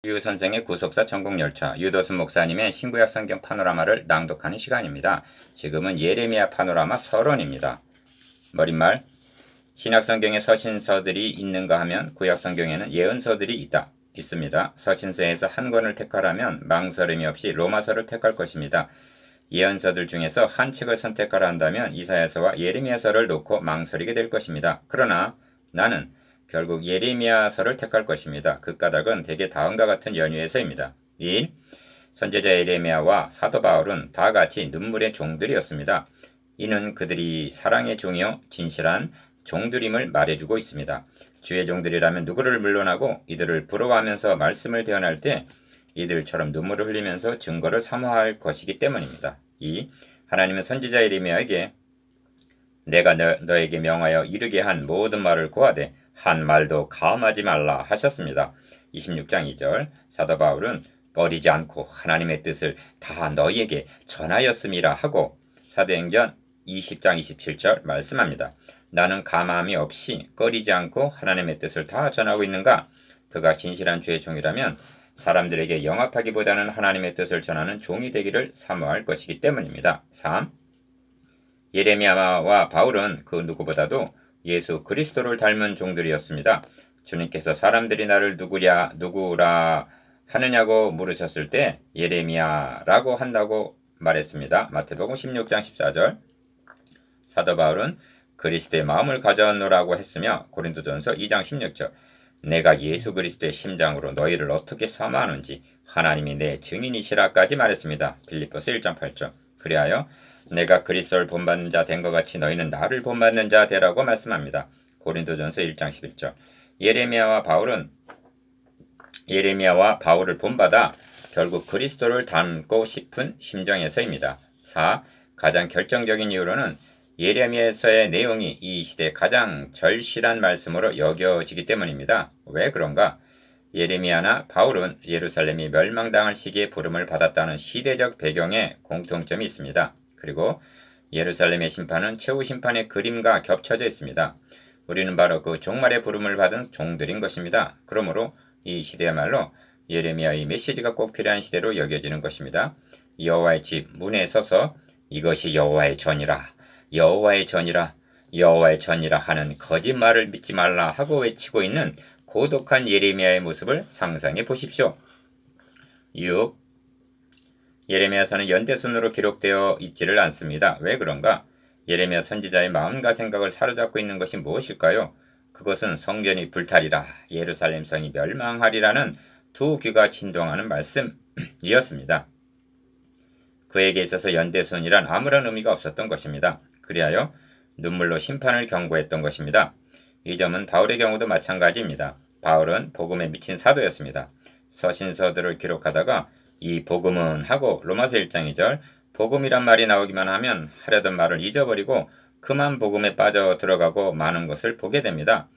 유 선생의 구속사 천국열차, 유도순 목사님의 신구약 성경 파노라마를 낭독하는 시간입니다. 지금은 예레미야 파노라마 서론입니다. 머릿말, 신약 성경에 서신서들이 있는가 하면 구약 성경에는 예언서들이 있습니다. 서신서에서 한 권을 택하라면 망설임이 없이 로마서를 택할 것입니다. 예언서들 중에서 한 책을 선택하라 한다면 이사야서와 예레미야서를 놓고 망설이게 될 것입니다. 그러나 나는 결국 예레미야서를 택할 것입니다. 그 까닭은 대개 다음과 같은 연유에서입니다. 1. 선지자 예레미야와 사도 바울은 다 같이 눈물의 종들이었습니다. 이는 그들이 사랑의 종이요 진실한 종들임을 말해주고 있습니다. 주의 종들이라면 누구를 물러나고 이들을 부러워하면서 말씀을 대언할 때 이들처럼 눈물을 흘리면서 증거를 사모할 것이기 때문입니다. 2. 하나님은 선지자 예레미야에게 내가 너에게 명하여 이르게 한 모든 말을 고하되 한 말도 감하지 말라 하셨습니다. 26장 2절 사도 바울은 꺼리지 않고 하나님의 뜻을 다 너희에게 전하였음이라 하고 사도행전 20장 27절 말씀합니다. 나는 감함이 없이 꺼리지 않고 하나님의 뜻을 다 전하고 있는가? 그가 진실한 주의 종이라면 사람들에게 영합하기보다는 하나님의 뜻을 전하는 종이 되기를 사모할 것이기 때문입니다. 3. 예레미야와 바울은 그 누구보다도 예수 그리스도를 닮은 종들이었습니다. 주님께서 사람들이 나를 누구라 하느냐고 물으셨을 때 예레미야라고 한다고 말했습니다. 마태복음 16장 14절 사도 바울은 그리스도의 마음을 가져노라고 했으며 고린도전서 2장 16절 내가 예수 그리스도의 심장으로 너희를 어떻게 사모하는지 하나님이 내 증인이시라까지 말했습니다. 빌립보서 1장 8절 그리하여 내가 그리스도를 본받는 자 된 것 같이 너희는 나를 본받는 자 되라고 말씀합니다. 고린도전서 1장 11절 예레미야와 바울을 본받아 결국 그리스도를 닮고 싶은 심정에서입니다. 4. 가장 결정적인 이유로는 예레미야서의 내용이 이 시대의 가장 절실한 말씀으로 여겨지기 때문입니다. 왜 그런가? 예레미야나 바울은 예루살렘이 멸망당할 시기에 부름을 받았다는 시대적 배경에 공통점이 있습니다. 그리고 예루살렘의 심판은 최후 심판의 그림과 겹쳐져 있습니다. 우리는 바로 그 종말의 부름을 받은 종들인 것입니다. 그러므로 이 시대야말로 예레미야의 메시지가 꼭 필요한 시대로 여겨지는 것입니다. 여호와의 집 문에 서서 이것이 여호와의 전이라 여호와의 전이라 여호와의 전이라 하는 거짓말을 믿지 말라 하고 외치고 있는 고독한 예레미야의 모습을 상상해 보십시오. 6. 예레미야서는 연대순으로 기록되어 있지를 않습니다. 왜 그런가? 예레미야 선지자의 마음과 생각을 사로잡고 있는 것이 무엇일까요? 그것은 성전이 불타리라 예루살렘 성이 멸망하리라는 두 귀가 진동하는 말씀이었습니다. 그에게 있어서 연대순이란 아무런 의미가 없었던 것입니다. 그리하여 눈물로 심판을 경고했던 것입니다. 이 점은 바울의 경우도 마찬가지입니다. 바울은 복음에 미친 사도였습니다. 서신서들을 기록하다가 이 복음은 하고 로마서 1장 2절 복음이란 말이 나오기만 하면 하려던 말을 잊어버리고 그만 복음에 빠져 들어가고 많은 것을 보게 됩니다.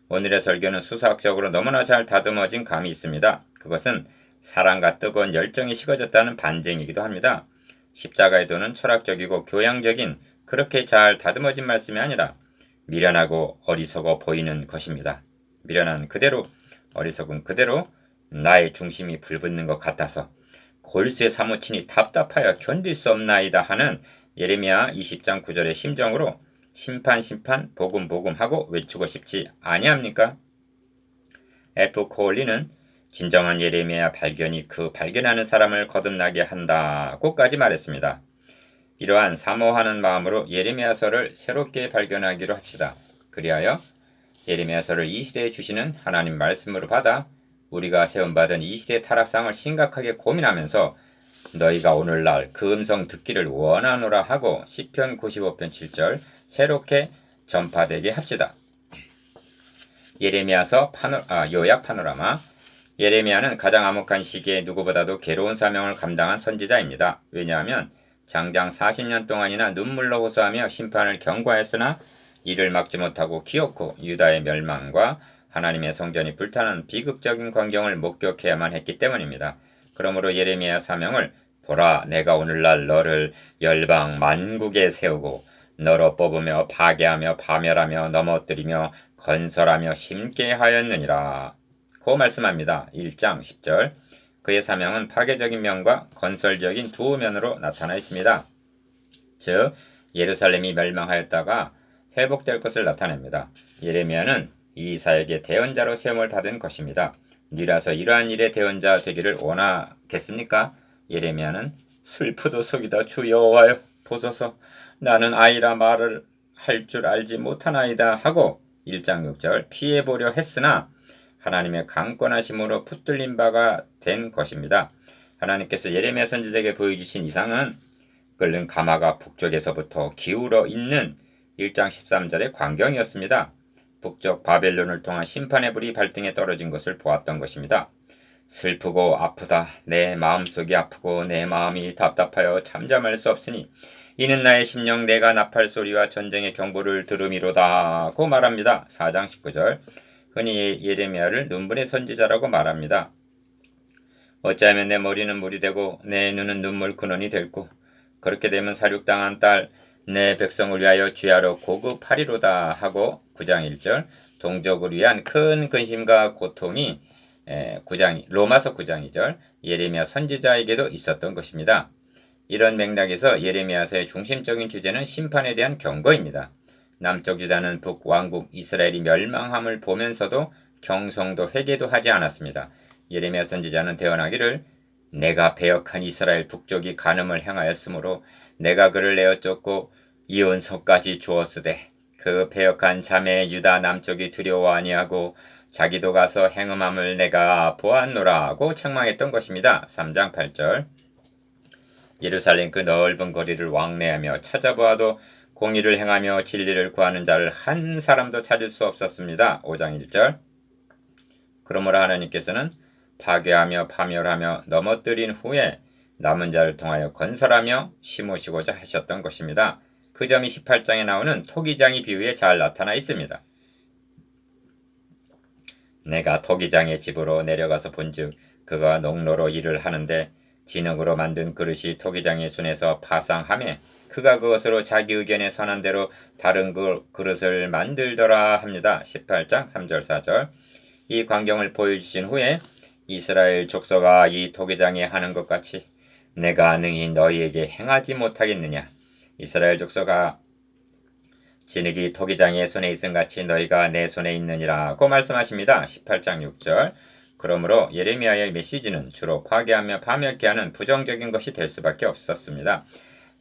오늘의 설교는 수사학적으로 너무나 잘 다듬어진 감이 있습니다. 그것은 사랑과 뜨거운 열정이 식어졌다는 반증이기도 합니다. 십자가의 도는 철학적이고 교양적인 그렇게 잘 다듬어진 말씀이 아니라 미련하고 어리석어 보이는 것입니다. 미련한 그대로 어리석은 그대로 나의 중심이 불붙는 것 같아서 골수에 사무치니 답답하여 견딜 수 없나이다 하는 예레미야 20장 9절의 심정으로 심판 복음 하고 외치고 싶지 아니합니까? F. 코올리는 진정한 예레미야 발견이 그 발견하는 사람을 거듭나게 한다고까지 말했습니다. 이러한 사모하는 마음으로 예레미야서를 새롭게 발견하기로 합시다. 그리하여 예레미야서를 이 시대에 주시는 하나님 말씀으로 받아 우리가 세움받은 이 시대의 타락상을 심각하게 고민하면서 너희가 오늘날 그 음성 듣기를 원하노라 하고 시편 95편 7절 새롭게 전파되게 합시다. 예레미야서 요약 파노라마 예레미야는 가장 암흑한 시기에 누구보다도 괴로운 사명을 감당한 선지자입니다. 왜냐하면 장장 40년 동안이나 눈물로 호소하며 심판을 경고하였으나 이를 막지 못하고 기어코 유다의 멸망과 하나님의 성전이 불타는 비극적인 광경을 목격해야만 했기 때문입니다. 그러므로 예레미야 사명을 보라 내가 오늘날 너를 열방 만국에 세우고 너로 뽑으며 파괴하며 파멸하며 넘어뜨리며 건설하며 심게 하였느니라. 않고 말씀합니다. 1장 10절. 그의 사명은 파괴적인 면과 건설적인 두 면으로 나타나 있습니다. 즉 예루살렘이 멸망하였다가 회복될 것을 나타냅니다. 예레미야는 이사야에게 대언자로 세움을 받은 것입니다. 니라서 이러한 일의 대언자 되기를 원하겠습니까? 예레미야는 슬프도 속이다 주 여호와여 보소서 나는 아이라 말을 할 줄 알지 못하나이다 하고 1장 6절 피해보려 했으나 하나님의 강권하심으로 붙들린 바가 된 것입니다. 하나님께서 예레미야 선지자에게 보여주신 이상은 끓는 가마가 북쪽에서부터 기울어 있는 1장 13절의 광경이었습니다. 북쪽 바벨론을 통한 심판의 불이 발등에 떨어진 것을 보았던 것입니다. 슬프고 아프다. 내 마음속이 아프고 내 마음이 답답하여 잠잠할 수 없으니 이는 나의 심령 내가 나팔 소리와 전쟁의 경보를 들음이로다 고 말합니다. 4장 19절. 흔히 예레미야를 눈물의 선지자라고 말합니다. 어찌하면 내 머리는 물이 되고 내 눈은 눈물 근원이 될고 그렇게 되면 사륙당한 딸 내 백성을 위하여 주야로 고급하리로다 하고 9장 1절 동족을 위한 큰 근심과 고통이 로마서 9장 2절 예레미야 선지자에게도 있었던 것입니다. 이런 맥락에서 예레미야서의 중심적인 주제는 심판에 대한 경고입니다. 남쪽 유다는 북왕국 이스라엘이 멸망함을 보면서도 경성도 회개도 하지 않았습니다. 예레미야 선지자는 대언하기를 내가 배역한 이스라엘 북쪽이 간음을 행하였으므로 내가 그를 내어 쫓고 이은석까지 주었으되 그 배역한 자매 유다 남쪽이 두려워 아니하고 자기도 가서 행음함을 내가 보았노라 하고 책망했던 것입니다. 3장 8절 예루살렘 그 넓은 거리를 왕래하며 찾아보아도 공의를 행하며 진리를 구하는 자를 한 사람도 찾을 수 없었습니다. 5장 1절 그러므로 하나님께서는 파괴하며 파멸하며 넘어뜨린 후에 남은 자를 통하여 건설하며 심으시고자 하셨던 것입니다. 그 점이 18장에 나오는 토기장이 비유에 잘 나타나 있습니다. 내가 토기장의 집으로 내려가서 본즉 그가 농로로 일을 하는데 진흙으로 만든 그릇이 토기장의 손에서 파상하며 그가 그것으로 자기 의견에 선한 대로 다른 그릇을 만들더라 합니다. 18장 3절 4절 이 광경을 보여주신 후에 이스라엘 족속아 이 토기장에 하는 것 같이 내가 능히 너희에게 행하지 못하겠느냐. 이스라엘 족속아 진흙이 토기장의 손에 있음같이 너희가 내 손에 있느니라고 말씀하십니다. 18장 6절 그러므로 예레미야의 메시지는 주로 파괴하며 파멸케 하는 부정적인 것이 될 수밖에 없었습니다.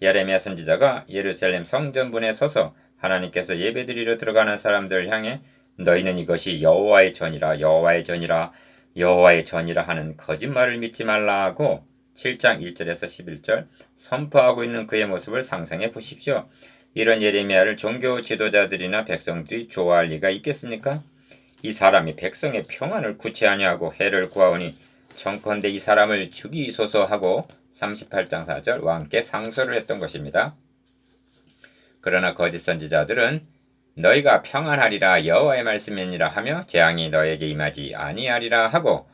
예레미야 선지자가 예루살렘 성전문에 서서 하나님께서 예배드리러 들어가는 사람들을 향해 너희는 이것이 여호와의 전이라 여호와의 전이라 여호와의 전이라 하는 거짓말을 믿지 말라고 7장 1절에서 11절 선포하고 있는 그의 모습을 상상해 보십시오. 이런 예레미야를 종교 지도자들이나 백성들이 좋아할 리가 있겠습니까? 이 사람이 백성의 평안을 구체하냐 하고 해를 구하오니 청컨대 이 사람을 죽이소서 하고 38장 4절 왕께 상소를 했던 것입니다. 그러나 거짓 선지자들은 너희가 평안하리라 여호와의 말씀이니라 하며 재앙이 너에게 임하지 아니하리라 하고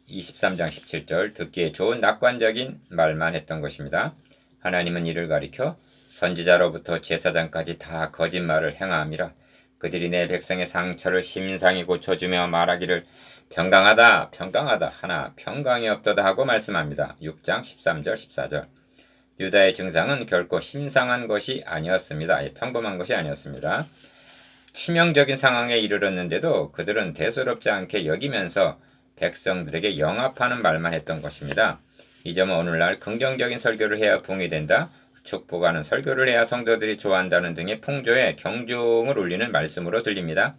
23장 17절 듣기에 좋은 낙관적인 말만 했던 것입니다. 하나님은 이를 가리켜 선지자로부터 제사장까지 다 거짓말을 행함이라. 그들이 내 백성의 상처를 심상히 고쳐주며 말하기를 평강하다 평강하다 하나 평강이 없도다 하고 말씀합니다. 6장 13절 14절 유다의 증상은 결코 심상한 것이 아니었습니다. 평범한 것이 아니었습니다. 치명적인 상황에 이르렀는데도 그들은 대수롭지 않게 여기면서 백성들에게 영합하는 말만 했던 것입니다. 이 점은 오늘날 긍정적인 설교를 해야 붕이 된다, 축복하는 설교를 해야 성도들이 좋아한다는 등의 풍조에 경종을 울리는 말씀으로 들립니다.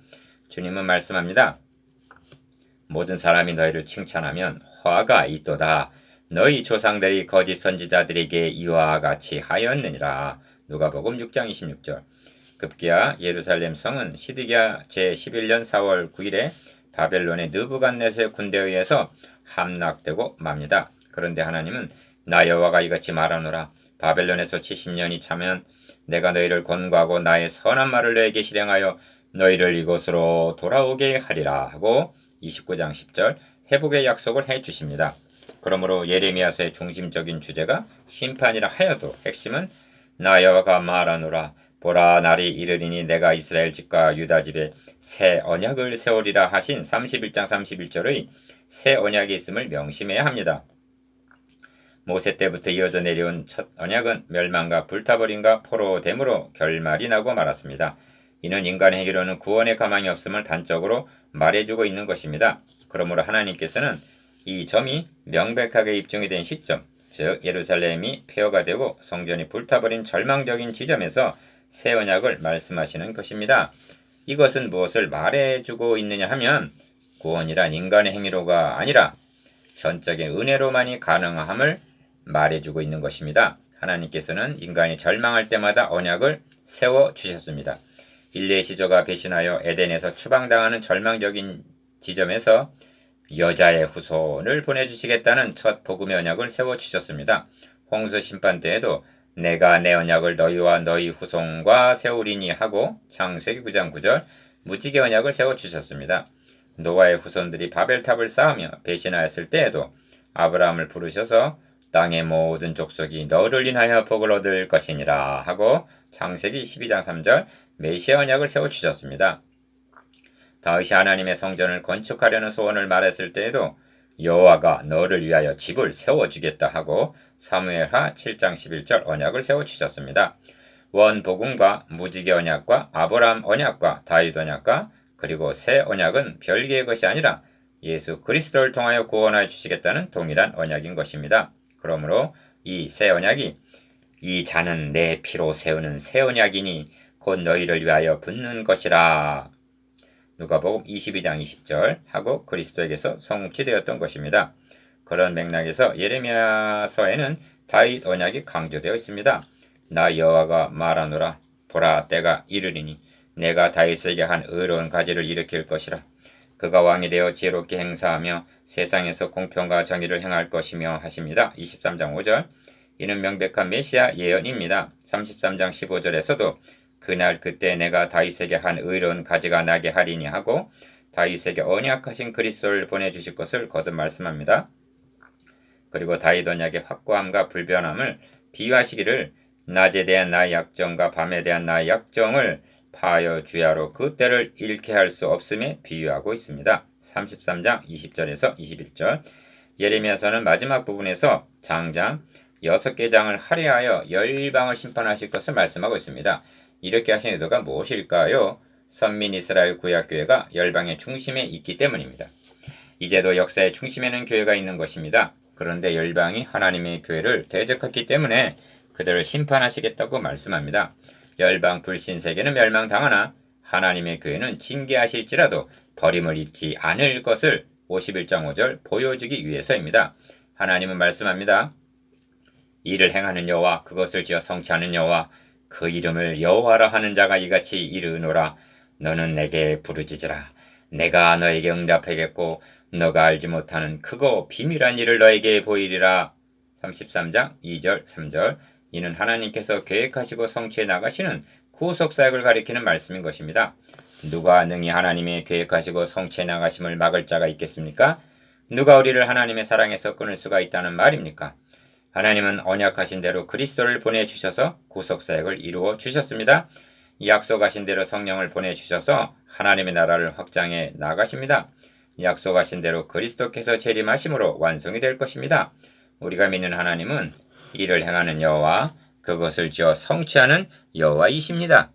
주님은 말씀합니다. 모든 사람이 너희를 칭찬하면 화가 있도다. 너희 조상들이 거짓 선지자들에게 이와 같이 하였느니라. 누가복음 6장 26절 급기야 예루살렘 성은 시드기야 제11년 4월 9일에 바벨론의 느부갓네살 군대에 의해서 함락되고 맙니다. 그런데 하나님은 나 여호와가 이같이 말하노라. 바벨론에서 70년이 차면 내가 너희를 권고하고 나의 선한 말을 너에게 실행하여 너희를 이곳으로 돌아오게 하리라 하고 29장 10절 회복의 약속을 해주십니다. 그러므로 예레미야서의 중심적인 주제가 심판이라 하여도 핵심은 나 여호와가 말하노라. 보라 날이 이르리니 내가 이스라엘 집과 유다 집에 새 언약을 세우리라 하신 31장 31절의 새 언약이 있음을 명심해야 합니다. 모세 때부터 이어져 내려온 첫 언약은 멸망과 불타버림과 포로됨으로 결말이 나고 말았습니다. 이는 인간의 행위로는 구원의 가망이 없음을 단적으로 말해주고 있는 것입니다. 그러므로 하나님께서는 이 점이 명백하게 입증이 된 시점, 즉 예루살렘이 폐허가 되고 성전이 불타버린 절망적인 지점에서 새 언약을 말씀하시는 것입니다. 이것은 무엇을 말해주고 있느냐 하면 구원이란 인간의 행위로가 아니라 전적인 은혜로만이 가능함을 말해주고 있는 것입니다. 하나님께서는 인간이 절망할 때마다 언약을 세워주셨습니다. 인류의 시조가 배신하여 에덴에서 추방당하는 절망적인 지점에서 여자의 후손을 보내주시겠다는 첫 복음의 언약을 세워주셨습니다. 홍수 심판 때에도 내가 내 언약을 너희와 너희 후손과 세우리니 하고 창세기 9장 9절 무지개 언약을 세워주셨습니다. 노아의 후손들이 바벨탑을 쌓으며 배신하였을 때에도 아브라함을 부르셔서 땅의 모든 족속이 너를 인하여 복을 얻을 것이니라 하고 창세기 12장 3절 메시아 언약을 세워주셨습니다. 다윗이 하나님의 성전을 건축하려는 소원을 말했을 때에도 여호와가 너를 위하여 집을 세워주겠다 하고 사무엘하 7장 11절 언약을 세워주셨습니다. 원복음과 무지개 언약과 아브라함 언약과 다윗 언약과 그리고 새 언약은 별개의 것이 아니라 예수 그리스도를 통하여 구원하여 주시겠다는 동일한 언약인 것입니다. 그러므로 이 새 언약이 이 자는 내 피로 세우는 새 언약이니 곧 너희를 위하여 붙는 것이라. 누가복음 22장 20절 하고 그리스도에게서 성취되었던 것입니다. 그런 맥락에서 예레미야서에는 다윗 언약이 강조되어 있습니다. 나 여호와가 말하노라. 보라 때가 이르리니 내가 다윗에게 한 의로운 가지를 일으킬 것이라. 그가 왕이 되어 지혜롭게 행사하며 세상에서 공평과 정의를 행할 것이며 하십니다. 23장 5절 이는 명백한 메시아 예언입니다. 33장 15절에서도 그날 그때 내가 다윗에게 한 의로운 가지가 나게 하리니 하고 다윗에게 언약하신 그리스도를 보내주실 것을 거듭 말씀합니다. 그리고 다윗 언약의 확고함과 불변함을 비유하시기를 낮에 대한 나의 약정과 밤에 대한 나의 약정을 파하여 주야로 그 때를 잃게 할 수 없음에 비유하고 있습니다. 33장 20절에서 21절 예레미야서는 마지막 부분에서 장장 6개 장을 할애하여 열방을 심판하실 것을 말씀하고 있습니다. 이렇게 하신 의도가 무엇일까요? 선민 이스라엘 구약교회가 열방의 중심에 있기 때문입니다. 이제도 역사의 중심에는 교회가 있는 것입니다. 그런데 열방이 하나님의 교회를 대적했기 때문에 그들을 심판하시겠다고 말씀합니다. 열방 불신 세계는 멸망당하나 하나님의 교회는 징계하실지라도 버림을 입지 않을 것을 51장 5절 보여주기 위해서입니다. 하나님은 말씀합니다. 이를 행하는 여호와 그것을 지어 성취하는 여호와 그 이름을 여호와라 하는 자가 이같이 이르노라. 너는 내게 부르짖으라. 내가 너에게 응답하겠고 너가 알지 못하는 크고 비밀한 일을 너에게 보이리라. 33장 2절 3절 이는 하나님께서 계획하시고 성취해 나가시는 구속사역을 가리키는 말씀인 것입니다. 누가 능히 하나님의 계획하시고 성취해 나가심을 막을 자가 있겠습니까? 누가 우리를 하나님의 사랑에서 끊을 수가 있다는 말입니까? 하나님은 언약하신 대로 그리스도를 보내주셔서 구속사역을 이루어 주셨습니다. 약속하신 대로 성령을 보내주셔서 하나님의 나라를 확장해 나가십니다. 약속하신 대로 그리스도께서 재림하심으로 완성이 될 것입니다. 우리가 믿는 하나님은 이를 행하는 여호와 그것을 지어 성취하는 여호와이십니다.